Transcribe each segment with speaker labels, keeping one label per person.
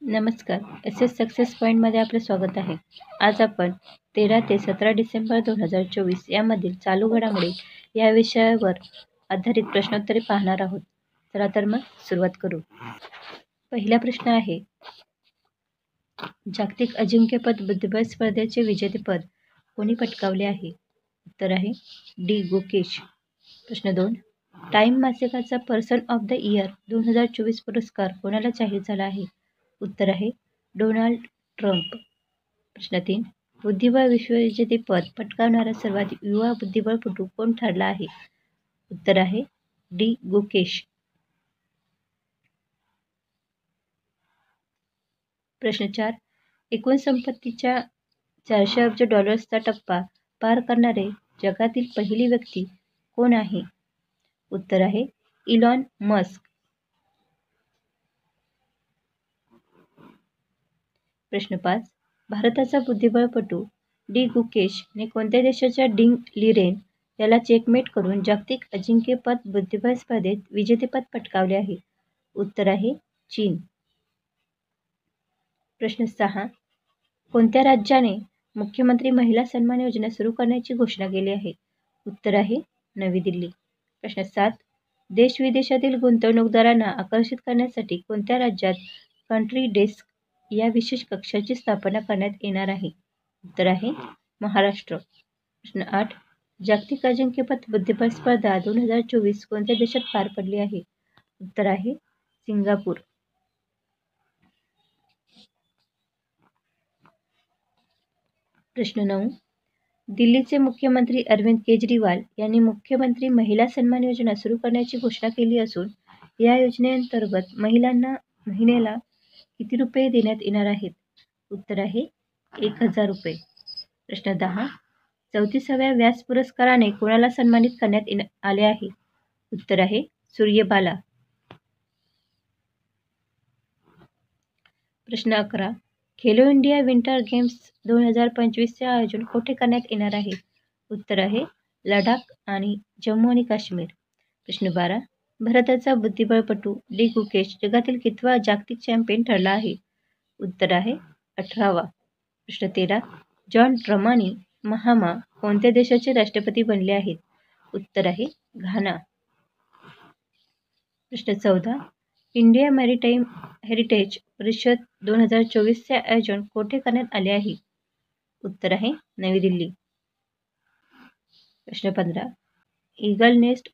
Speaker 1: नमस्कार. S success पॉईंटमध्ये आपले स्वागत आहे. आज आपण 13 ते 17 डिसेंबर 2024 यामधील चालू घडामोडी या विषयावर आधारित प्रश्नोत्तरे पाहणार आहोत. चला तर मग सुरुवात करू. पहिला प्रश्न आहे, जागतिक अजिंक्यपद बुद्धिबळ स्पर्धेचे विजेतेपद कोणी पटकावले आहे? उत्तर आहे डी. गुकेश. प्रश्न 2, टाइम मासिकाचा पर्सन ऑफ द इयर 2024 पुरस्कार कोणाला जाहीर झाला आहे? उत्तर आहे डोनाल्ड ट्रम्प. प्रश्न 3, बुद्धिबळ विश्वविजेतेपद पटकावणारा सर्वाधिक युवा बुद्धिबळपटू कोण ठरला आहे? उत्तर आहे डी. गुकेश. प्रश्न 4, एकूण संपत्तीच्या $400 अब्ज टप्पा पार करणारे जगातील पहिली व्यक्ती कोण आहे? उत्तर आहे इलॉन मस्क. प्रश्न 5, भारताचा बुद्धिबळपटू डी. गुकेशने कोणत्या देशाच्या डिंग लिरेन याला चेकमेट करून जागतिक अजिंक्यपद बुद्धिबळ स्पर्धेत विजेतेपद पटकावले आहे? उत्तर आहे चीन. प्रश्न 6, कोणत्या राज्याने मुख्यमंत्री महिला सन्मान योजना सुरू करण्याची घोषणा केली आहे? उत्तर आहे नवी दिल्ली. प्रश्न 7, देश विदेशातील गुंतवणूकदारांना आकर्षित करण्यासाठी कोणत्या राज्यात कंट्री डेस्क या विशेष कक्षाची स्थापना करण्यात येणार आहे? उत्तर आहे महाराष्ट्र. प्रश्न 8, जागतिक अजिंक्यपद बुद्धिबळ स्पर्धा 2024 कोणत्या देशात पार पडली आहे? उत्तर आहे सिंगापूर. प्रश्न 9, दिल्लीचे मुख्यमंत्री अरविंद केजरीवाल यांनी मुख्यमंत्री महिला सन्मान योजना सुरू करण्याची घोषणा केली असून या योजनेअंतर्गत महिलांना महिन्याला किती रुपये देण्यात येणार आहेत? उत्तर आहे 1,000 रुपये. प्रश्न 10, 34व्या व्यास पुरस्काराने कोणाला सन्मानित करण्यात आले आहे? उत्तर आहे सूर्यबाला. प्रश्न 11, खेलो इंडिया विंटर गेम्स 2025चे आयोजन कुठे करण्यात येणार आहे? उत्तर आहे लडाख आणि जम्मू आणि काश्मीर. प्रश्न 12, भारताचा बुद्धिबळपटू डी. गुकेश जगातील कितवा जागतिक चॅम्पियन ठरला आहे? उत्तर आहे 18वा. प्रश्न 13, जॉन ड्रमानी महामा कोणत्या देशाचे राष्ट्रपती बनले आहेत? उत्तर आहे घाना. प्रश्न 14, इंडिया मॅरिटाईम हेरिटेज परिषद 2024चे आयोजन कोठे करण्यात आले आहे? उत्तर आहे नवी दिल्ली. प्रश्न 15, ईगल नेस्ट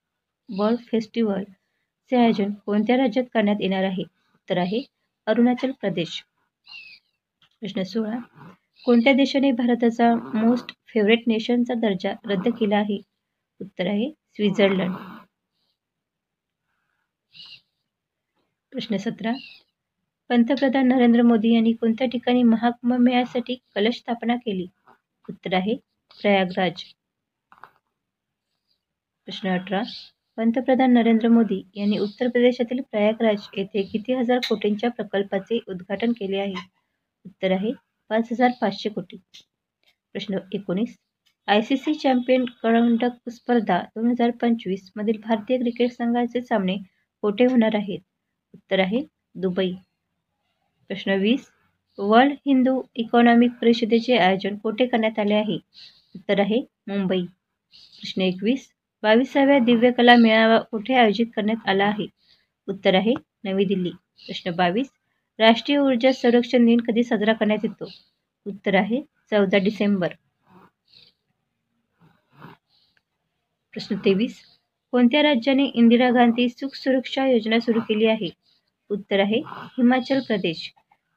Speaker 1: बर्ड फेस्टिवलचे आयोजन कोणत्या राज्यात करण्यात येणार आहे? उत्तर आहे अरुणाचल प्रदेश. प्रश्न 16, कोणत्या देशाने भारताचा मोस्ट फेवरेट नेशनचा दर्जा रद्द केला आहे? उत्तर आहे स्वित्झर्लंड. प्रश्न 17, पंतप्रधान नरेंद्र मोदी यांनी कोणत्या ठिकाणी महाकुंभमेळ्यासाठी कलश स्थापना केली? उत्तर आहे प्रयागराज. प्रश्न 18, पंतप्रधान नरेंद्र मोदी यांनी उत्तर प्रदेशातील प्रयागराज येथे किती हजार कोटींच्या प्रकल्पाचे उद्घाटन केले आहे? उत्तर आहे 5,500 कोटी. प्रश्न 19, ICC चॅम्पियन करंडक स्पर्धा 2025 मधील भारतीय क्रिकेट संघाचे सामने कोठे होणार आहेत? उत्तर आहे दुबई. प्रश्न 20, वर्ल्ड हिंदू इकॉनॉमिक परिषदेचे आयोजन कोठे करण्यात आले आहे? उत्तर आहे मुंबई. प्रश्न 21, 22व्या दिव्य कला मेळावा कुठे आयोजित करण्यात आला आहे? उत्तर आहे नवी दिल्ली. प्रश्न 22, राष्ट्रीय ऊर्जा संरक्षण दिन कधी साजरा करण्यात येतो? उत्तर आहे 14 डिसेंबर. प्रश्न 23, कोणत्या राज्याने इंदिरा गांधी सुख सुरक्षा योजना सुरू केली आहे? उत्तर आहे हिमाचल प्रदेश.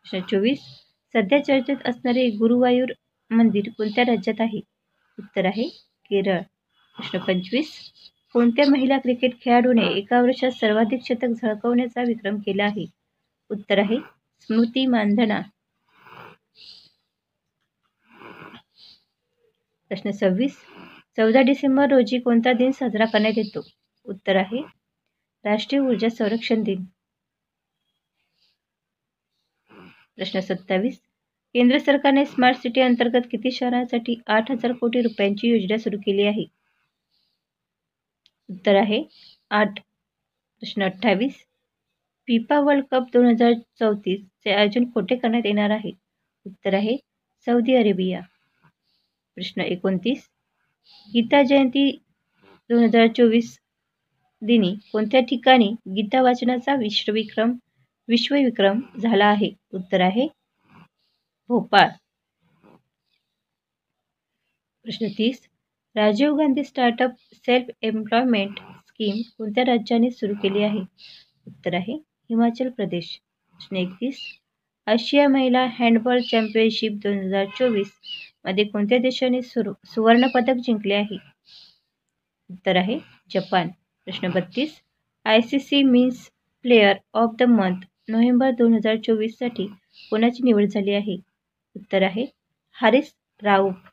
Speaker 1: प्रश्न 24, सध्या चर्चेत असणारे गुरुवायूर मंदिर कोणत्या राज्यात आहे? उत्तर आहे केरळ. प्रश्न 25, कोणत्या महिला क्रिकेट खेळाडूने एका वर्षात सर्वाधिक शतक झळकवण्याचा विक्रम केला आहे? उत्तर आहे स्मृती मानधना. प्रश्न 26, 14 डिसेंबर रोजी कोणता दिन साजरा करण्यात येतो? उत्तर आहे राष्ट्रीय ऊर्जा संरक्षण दिन. प्रश्न 27, केंद्र सरकारने स्मार्ट सिटी अंतर्गत किती शहरांसाठी 8,000 कोटी रुपयांची योजना सुरू केली आहे? उत्तर आहे 8. प्रश्न 28, फिफा वर्ल्ड कप 2034 चे आयोजन कुठे करण्यात येणार आहे? उत्तर आहे सौदी अरेबिया. प्रश्न 29. गीता जयंती 2024 दिनी कोणत्या ठिकाणी गीता वाचनाचा विश्वविक्रम झाला आहे? उत्तर आहे भोपाळ. प्रश्न 30. Rajiv Gandhi startup self employment scheme कोणत्या राज्याने सुरू केली आहे? उत्तर आहे हिमाचल प्रदेश. प्रश्न 31. आशिया महिला हँडबॉल चॅम्पियनशिप 2024 मध्ये कोणत्या देशाने सुवर्ण पदक जिंकले आहे? उत्तर आहे जपान. प्रश्न 32. ICC men's player of the month November 2024 साठी कोणाची निवड झाली आहे? उत्तर आहे हारिस राऊफ.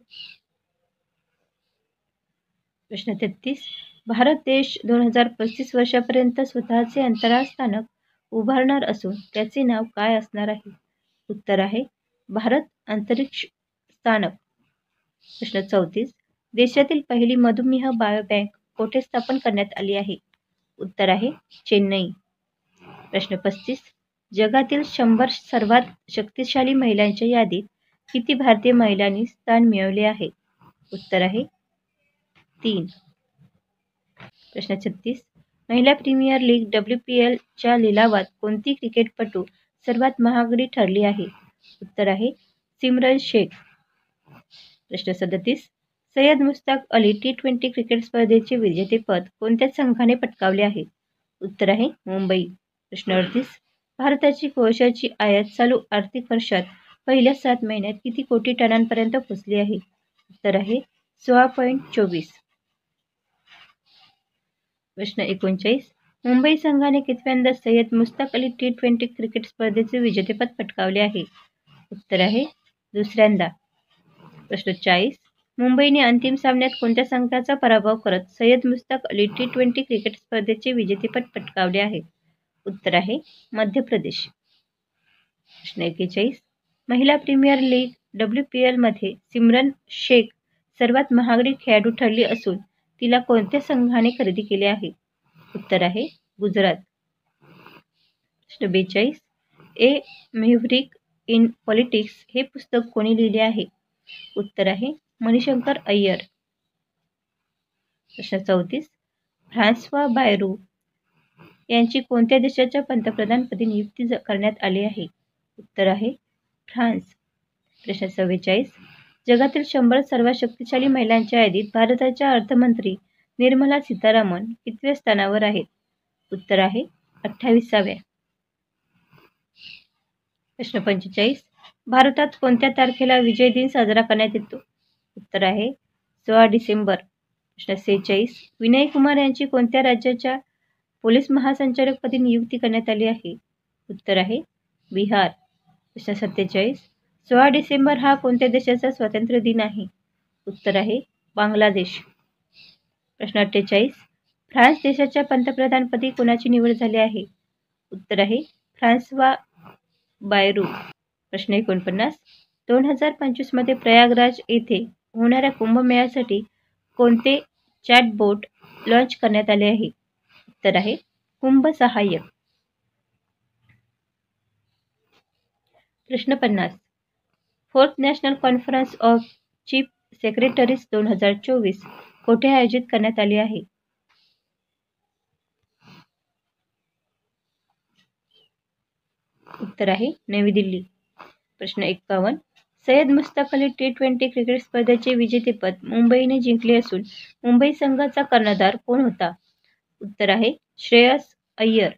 Speaker 1: प्रश्न 33. भारत देश 2035 वर्षापर्यंत स्वतःचे अंतराळ स्थानक उभारणार असून त्याचे नाव काय असणार आहे? उत्तर आहे भारत अंतरिक्ष स्थानक. प्रश्न 34. देशातील पहिली मधुमेह बायोबँक कोठे स्थापन करण्यात आली आहे? उत्तर आहे चेन्नई. प्रश्न 35. जगातील 100 सर्वात शक्तिशाली महिलांच्या यादीत किती भारतीय महिलांनी स्थान मिळवले आहे? उत्तर आहे 3. प्रश्न 36. महिला प्रीमियर लीग WPL च्या लिलावात कोणती क्रिकेटपटू सर्वात महागडी ठरली आहे? उत्तर आहे सिमरन शेख. प्रश्न 37. सय्यद मुश्ताक अली T20 क्रिकेट स्पर्धेचे विजेतेपद कोणत्या संघाने पटकावले आहे? उत्तर आहे मुंबई. प्रश्न 38. भारताची कोळशाची आयात चालू आर्थिक वर्षात पहिल्या 7 महिन्यात किती कोटी टनांपर्यंत पोहोचली आहे? उत्तर आहे 16.24. प्रश्न 39. मुंबई संघाने कितव्यांदा सय्यद मुश्ताक अली T20 क्रिकेट स्पर्धेचे विजेतेपद पटकावले आहे? उत्तर आहे दुसऱ्यांदा. प्रश्न 40. मुंबईने अंतिम सामन्यात कोणत्या संघाचा पराभव करत सय्यद मुश्ताक अली T20 क्रिकेट स्पर्धेचे विजेतेपद पटकावले आहे? उत्तर आहे मध्य प्रदेश. प्रश्न 41. महिला प्रीमियर लीग WPL मध्ये सिमरन शेख सर्वात महागडी खेळाडू ठरली असून तिला कोणत्या संघाने खरेदी केले आहे? उत्तर आहे गुजरात. प्रश्न 42. ए मेव्हरिक इन पॉलिटिक्स हे पुस्तक कोणी लिहिले आहे? उत्तर आहे मणिशंकर अय्यर. प्रश्न 34. फ्रान्सवा बायरू यांची कोणत्या देशाच्या पंतप्रधानपदी नियुक्ती करण्यात आली आहे? उत्तर आहे फ्रान्स. प्रश्न 44. जगातील 100 सर्वात शक्तिशाली महिलांच्या यादीत भारताच्या अर्थमंत्री निर्मला सीतारामन कितव्या स्थानावर आहेत? उत्तर आहे 28व्या. प्रश्न 45. भारतात कोणत्या तारखेला विजय दिन साजरा करण्यात येतो? उत्तर आहे 16 डिसेंबर. प्रश्न 46. विनय कुमार यांची कोणत्या राज्याच्या पोलीस महासंचालकपदी नियुक्ती करण्यात आली आहे? उत्तर आहे बिहार. प्रश्न 47. 16 डिसेंबर हा कोणत्या देशाचा स्वातंत्र्य दिन आहे? उत्तर आहे बांगलादेश. प्रश्न 48. फ्रान्स देशाच्या पंतप्रधानपदी कोणाची निवड झाली आहे? उत्तर आहे फ्रान्सवा बायरू. प्रश्न 49. 2025 मध्ये प्रयागराज येथे होणाऱ्या कुंभमेळ्यासाठी कोणते चॅटबोट लॉन्च करण्यात आले आहे? उत्तर आहे कुंभ सहाय्यक. प्रश्न 50. 4th national conference of chief secretaries 2024 कोठे आयोजित करण्यात आली आहे? उत्तर आहे नवी दिल्ली. प्रश्न 51. सय्यद मुश्ताक अली T20 क्रिकेट स्पर्धेचे विजेतेपद मुंबईने जिंकले असून मुंबई संघाचा कर्णधार कोण होता? उत्तर आहे श्रेयस अय्यर.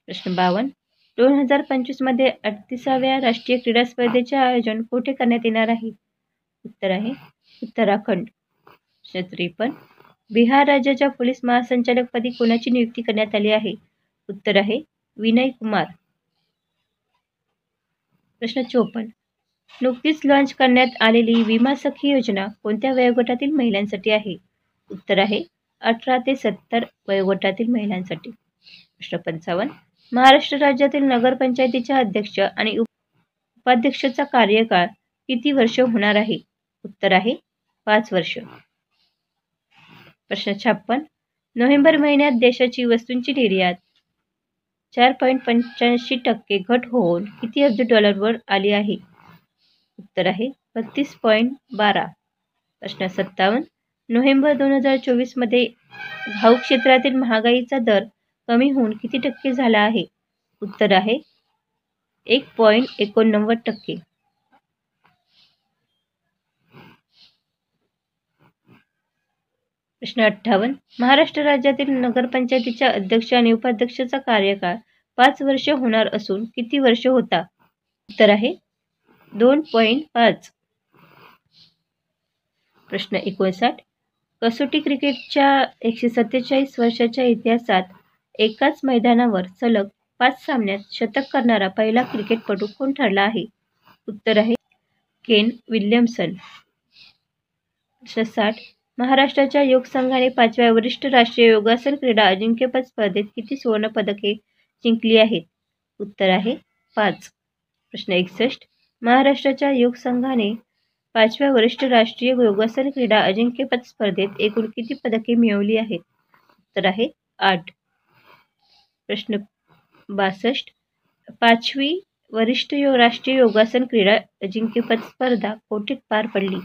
Speaker 1: प्रश्न 52. 2025 मध्ये 38व्या राष्ट्रीय क्रीडा स्पर्धेचे आयोजन कोठे करण्यात येणार आहे? उत्तर आहे उत्तराखंड. प्रश्न 53. बिहार राज्याच्या पोलीस महासंचालकपदी कोणाची नियुक्ती करण्यात आली आहे? उत्तर आहे विनय कुमार. प्रश्न 54. नुकतीच लॉन्च करण्यात आलेली विमा सखी योजना कोणत्या वयोगटातील महिलांसाठी आहे? उत्तर आहे 18 ते 70 वयोगटातील महिलांसाठी. प्रश्न 55. महाराष्ट्र राज्यातील नगरपंचायतीच्या अध्यक्ष आणि उपाध्यक्षाचा कार्यकाळ किती वर्ष होणार आहे? उत्तर आहे 5 वर्ष. प्रश्न 56. नोव्हेंबर महिन्यात देशाची वस्तूंची निर्यात 4.85% घट होऊन किती अब्ज डॉलरवर आली आहे? उत्तर आहे 32.12. प्रश्न 57. नोव्हेंबर 2024 मध्ये घाऊक क्षेत्रातील महागाईचा दर कमी होऊन किती टक्के झाला आहे? उत्तर आहे 1.89%. प्रश्न 58. महाराष्ट्र राज्यातील नगरपंचायतीच्या अध्यक्ष आणि उपाध्यक्षाचा कार्यकाळ 5 वर्ष होणार असून किती वर्ष होता? उत्तर आहे 2.5. प्रश्न 59. कसोटी क्रिकेटच्या 147 वर्षाच्या इतिहासात एकाच मैदानावर सलग 5 सामन्यात शतक करणारा पहिला क्रिकेटपटू कोण ठरला आहे? उत्तर आहे केन विल्यमसन. प्रश्न 60. महाराष्ट्राच्या योग संघाने 5व्या वरिष्ठ राष्ट्रीय योगासन क्रीडा अजिंक्यपद स्पर्धेत किती सुवर्ण पदके जिंकली आहेत? उत्तर आहे 5. प्रश्न 61. महाराष्ट्राच्या योग संघाने 5व्या वरिष्ठ राष्ट्रीय योगासन क्रीडा अजिंक्यपद स्पर्धेत एकूण किती पदके मिळवली आहेत? उत्तर आहे 8. प्रश्न 62. 5वी वरिष्ठ राष्ट्रीय योगासन क्रीडा अजिंक्यपद स्पर्धा कोठे पार पडली?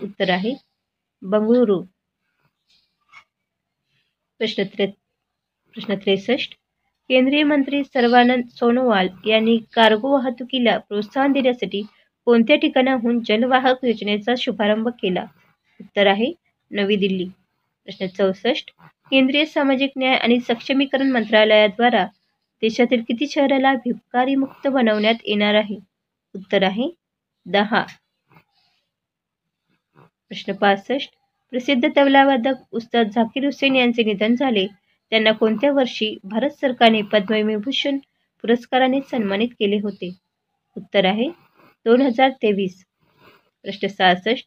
Speaker 1: उत्तर आहे बंगळुरू. प्रश्न 63. केंद्रीय मंत्री सर्वानंद सोनोवाल यांनी कार्गो वाहतुकीला प्रोत्साहन देण्यासाठी कोणत्या ठिकाणाहून जलवाहक योजनेचा शुभारंभ केला? उत्तर आहे नवी दिल्ली. प्रश्न 64. केंद्रीय सामाजिक न्याय आणि सक्षमीकरण मंत्रालयाद्वारा देशातील किती शहराला भिकारी मुक्त बनवण्यात येणार आहे? उत्तर आहे 10. प्रश्न 65. प्रसिद्ध तबलावादक उस्ताद झाकीर हुसेन यांचे निधन झाले. त्यांना कोणत्या वर्षी भारत सरकारने पद्मविभूषण पुरस्काराने सन्मानित केले होते? उत्तर आहे 2023. प्रश्न 66.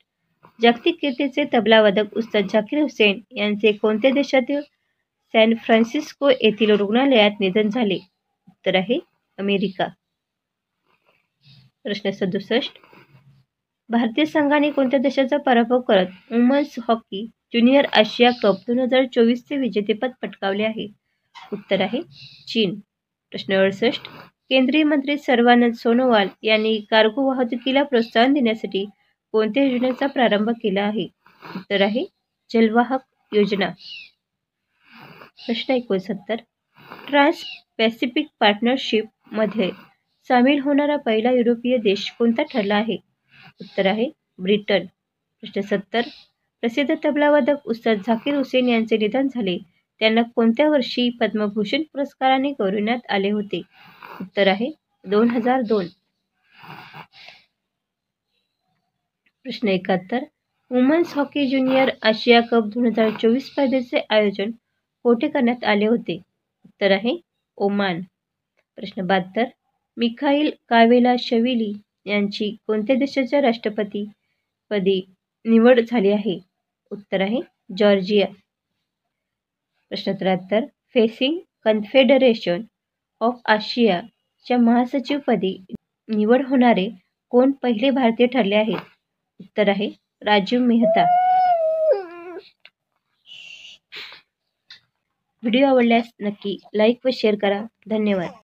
Speaker 1: जागतिक कीर्तीचे तबलावादक उस्ताद झाकीर हुसेन यांचे कोणत्या देशातील सॅन फ्रान्सिस्को येथील रुग्णालयात निधन झाले? उत्तर आहे अमेरिका. प्रश्न 67. भारतीय संघाने कोणत्या देशाचा पराभव करत वुमन्स हॉकी ज्युनियर आशिया कप 2024चे विजेतेपद पटकावले आहे? उत्तर आहे चीन. प्रश्न 68. केंद्रीय मंत्री सर्वानंद सोनोवाल यांनी कार्गो वाहतुकीला प्रोत्साहन देण्यासाठी कोणत्या योजनेचा प्रारंभ केला आहे? उत्तर आहे जलवाहक योजना. प्रश्न 69. ट्रान्स पॅसिफिक पार्टनरशिप मध्ये सामील होणारा पहिला युरोपीय देश कोणता ठरला आहे? उत्तर आहे ब्रिटन. प्रश्न 70. प्रसिद्ध तबलावादक उस्ताद झाकीर हुसेन यांचे निधन झाले. त्यांना कोणत्या वर्षी पद्मभूषण पुरस्काराने गौरविण्यात आले होते? उत्तर आहे 2002. प्रश्न 71. वुमन्स हॉकी ज्युनियर आशिया कप 2024 स्पर्धेचे आयोजन कोठे करण्यात आले होते? उत्तर आहे ओमान. प्रश्न 72. मिखाईल कावेलाशविली यांची कोणत्या देशाच्या राष्ट्रपतीपदी निवड झाली आहे? उत्तर आहे जॉर्जिया. प्रश्न 73. फेसिंग कन्फेडरेशन ऑफ आशियाच्या महासचिवपदी निवड होणारे कोण पहिले भारतीय ठरले आहेत? उत्तर आहे राजीव मेहता. व्हिडिओ आवडल्यास नक्की लाईक व शेअर करा. धन्यवाद.